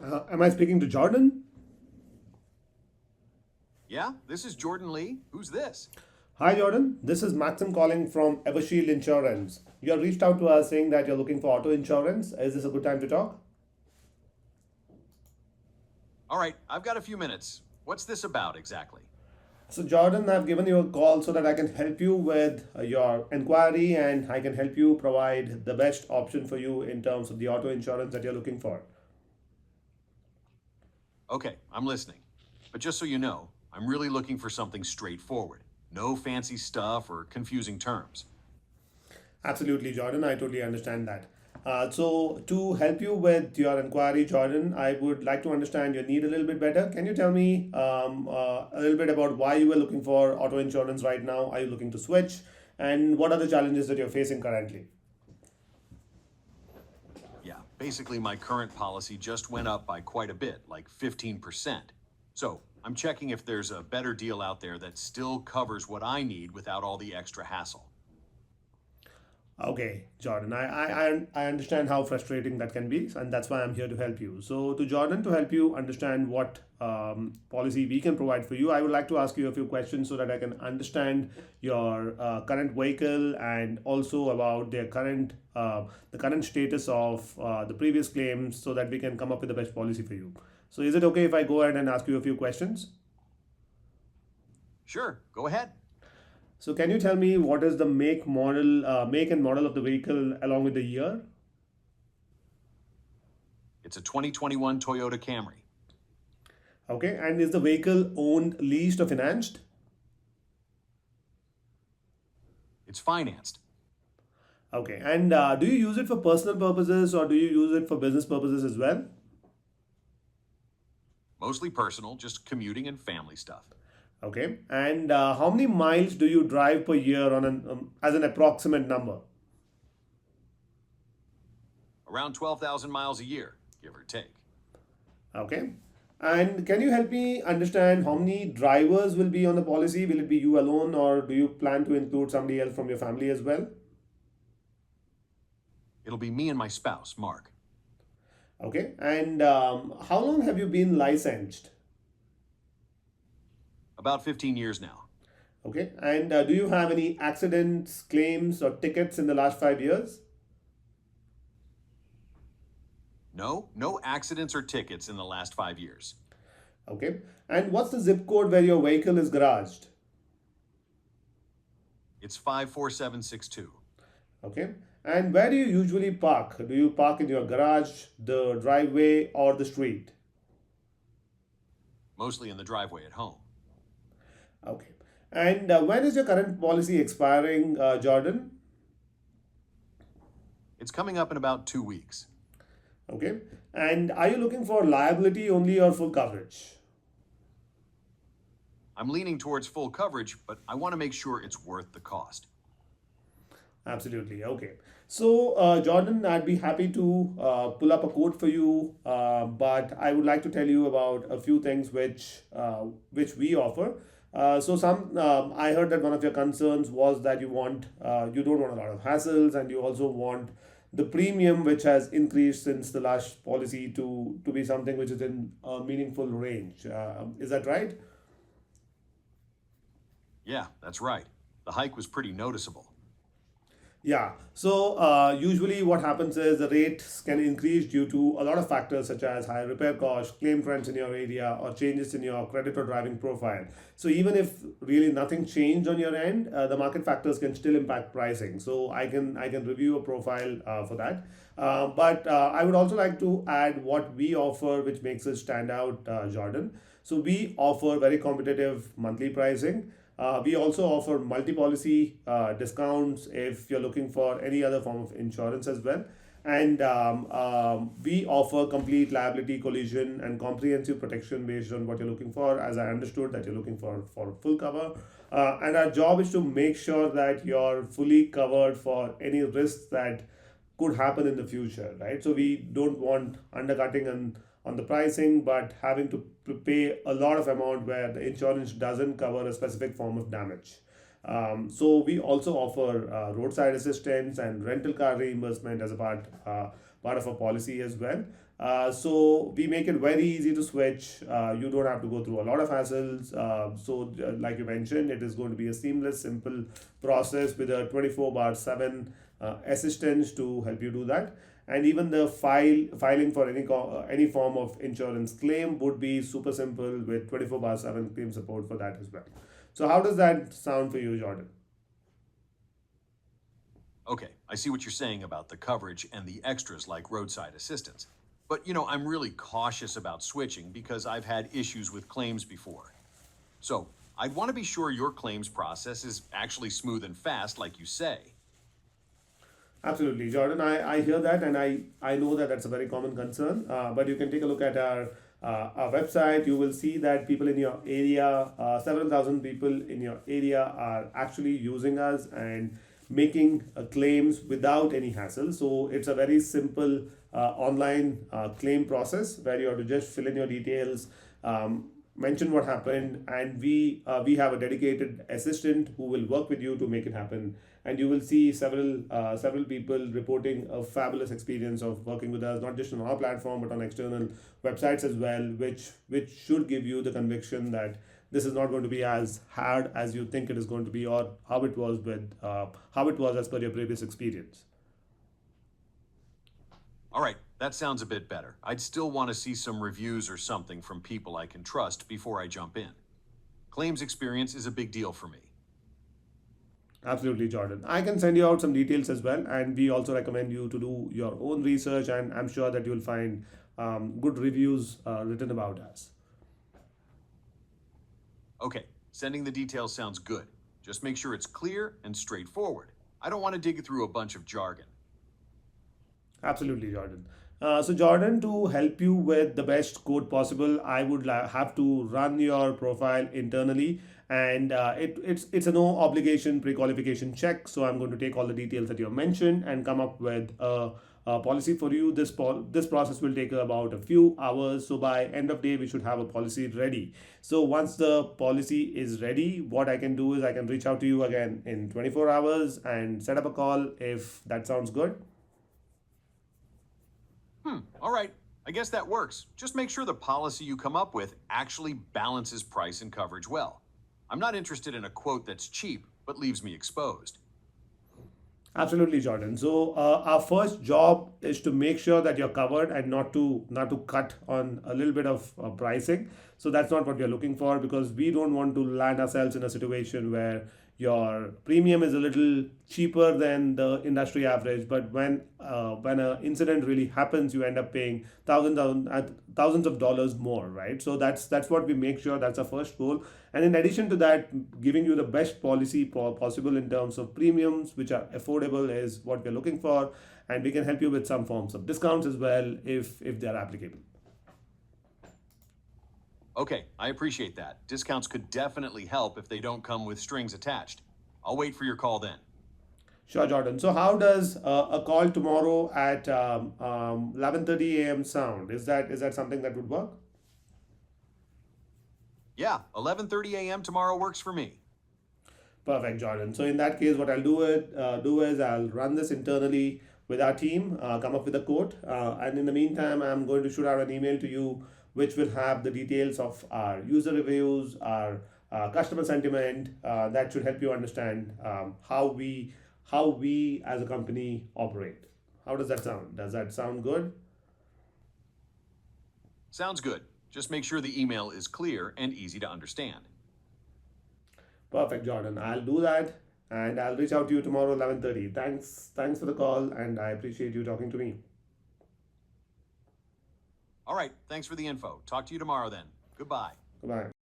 Am I speaking to Jordan? Yeah, this is Jordan Lee. Who's this? Hi, Jordan. This is Maxim calling from Evershield Insurance. You have reached out to us saying that you're looking for auto insurance. Is this a good time to talk? All right, I've got a few minutes. What's this about exactly? So, Jordan, I've given you a call so that I can help you with your inquiry and I can help you provide the best option for you in terms of the auto insurance that you're looking for. Okay, I'm listening. But just so you know, I'm really looking for something straightforward. No fancy stuff or confusing terms. Absolutely, Jordan. I totally understand that. So, to help you with your inquiry, Jordan, I would like to understand your need a little bit better. Can you tell me a little bit about why you were looking for auto insurance right now? Are you looking to switch? And what are the challenges that you're facing currently? Yeah, basically, my current policy just went up by quite a bit, like 15%. So I'm checking if there's a better deal out there that still covers what I need without all the extra hassle. Okay, Jordan, I understand how frustrating that can be, and that's why I'm here to help you. So, to Jordan, to help you understand what policy we can provide for you, I would like to ask you a few questions so that I can understand your current vehicle and also about the current status of the previous claims, so that we can come up with the best policy for you. So, is it okay if I go ahead and ask you a few questions? Sure, go ahead. So, can you tell me what is the make and model of the vehicle along with the year? It's a 2021 Toyota Camry. Okay, and is the vehicle owned, leased, or financed? It's financed. Okay, and do you use it for personal purposes or do you use it for business purposes as well? Mostly personal, just commuting and family stuff. Okay, and how many miles do you drive per year on as an approximate number? Around 12,000 miles a year, give or take. Okay, and can you help me understand how many drivers will be on the policy? Will it be you alone or do you plan to include somebody else from your family as well? It'll be me and my spouse, Mark. Okay, and how long have you been licensed? About 15 years now. Okay, and do you have any accidents, claims, or tickets in the last 5 years? No accidents or tickets in the last 5 years. Okay, and what's the zip code where your vehicle is garaged? It's 54762. Okay, and where do you usually park? Do you park in your garage, the driveway, or the street? Mostly in the driveway at home. Okay, and when is your current policy expiring, Jordan? It's coming up in about 2 weeks. Okay, and are you looking for liability only or full coverage? I'm leaning towards full coverage, but I want to make sure it's worth the cost. Absolutely. Okay. So, Jordan, I'd be happy to pull up a quote for you, but I would like to tell you about a few things which we offer. I heard that one of your concerns was that you don't want a lot of hassles, and you also want the premium, which has increased since the last policy to be something which is in a meaningful range. Is that right? Yeah, that's right. The hike was pretty noticeable. Yeah. So usually what happens is the rates can increase due to a lot of factors such as higher repair costs, claim trends in your area, or changes in your credit or driving profile. So even if really nothing changed on your end, the market factors can still impact pricing. So I can review a profile for that. But I would also like to add what we offer, which makes us stand out, Jordan. So we offer very competitive monthly pricing. We also offer multi-policy discounts if you're looking for any other form of insurance as well. And we offer complete liability, collision, and comprehensive protection based on what you're looking for. As I understood that you're looking for full cover, and our job is to make sure that you're fully covered for any risks that could happen in the future, right? So we don't want undercutting on the pricing, but having to pay a lot of amount where the insurance doesn't cover a specific form of damage. So we also offer roadside assistance and rental car reimbursement as a part of a policy as well. So we make it very easy to switch. You don't have to go through a lot of hassles. Like you mentioned, it is going to be a seamless, simple process with a 24 bar 7 assistant to help you do that. And even the filing for any form of insurance claim would be super simple with 24 bar 7 claim support for that as well. So how does that sound for you, Jordan? Okay, I see what you're saying about the coverage and the extras like roadside assistance. But I'm really cautious about switching because I've had issues with claims before. So I'd want to be sure your claims process is actually smooth and fast, like you say. Absolutely, Jordan. I hear that, and I know that that's a very common concern. But you can take a look at our website. You will see that people in your area, several thousand people in your area, are actually using us and making claims without any hassle. So it's a very simple online claim process where you have to just fill in your details. Mention what happened, and we have a dedicated assistant who will work with you to make it happen. And you will see several people reporting a fabulous experience of working with us, not just on our platform but on external websites as well, which should give you the conviction that this is not going to be as hard as you think it is going to be, or how it was as per your previous experience. All right, that sounds a bit better. I'd still want to see some reviews or something from people I can trust before I jump in. Claims experience is a big deal for me. Absolutely, Jordan. I can send you out some details as well, and we also recommend you to do your own research. And I'm sure that you'll find good reviews written about us. Okay, sending the details sounds good. Just make sure it's clear and straightforward. I don't want to dig through a bunch of jargon. Absolutely, Jordan. Jordan, to help you with the best code possible, I would have to run your profile internally, and it's a no obligation pre-qualification check. So I'm going to take all the details that you have mentioned and come up with a policy for you. This process will take about a few hours. So by end of day, we should have a policy ready. So once the policy is ready, what I can do is I can reach out to you again in 24 hours and set up a call if that sounds good. All right, I guess that works. Just make sure the policy you come up with actually balances price and coverage well. I'm not interested in a quote that's cheap but leaves me exposed. Absolutely, Jordan. So our first job is to make sure that you're covered and not to cut on a little bit of pricing. So that's not what we're looking for, because we don't want to land ourselves in a situation where your premium is a little cheaper than the industry average, but when an incident really happens, you end up paying thousands of dollars more, right? So that's what we make sure. That's our first goal. And in addition to that, giving you the best policy possible in terms of premiums which are affordable is what we're looking for, and we can help you with some forms of discounts as well if they're applicable. Okay, I appreciate that. Discounts could definitely help if they don't come with strings attached. I'll wait for your call then. Sure, Jordan. So how does a call tomorrow at 11:30 a.m. sound? Is that something that would work? Yeah, 11:30 a.m. tomorrow works for me. Perfect, Jordan. So in that case, what I'll do is I'll run this internally with our team, come up with a quote, and in the meantime, I'm going to shoot out an email to you, which will have the details of our user reviews, our customer sentiment. That should help you understand how we as a company operate. How does that sound? Does that sound good? Sounds good. Just make sure the email is clear and easy to understand. Perfect, Jordan. I'll do that, and I'll reach out to you tomorrow 11:30. Thanks for the call, and I appreciate you talking to me. All right, thanks for the info. Talk to you tomorrow then. Goodbye. Goodbye.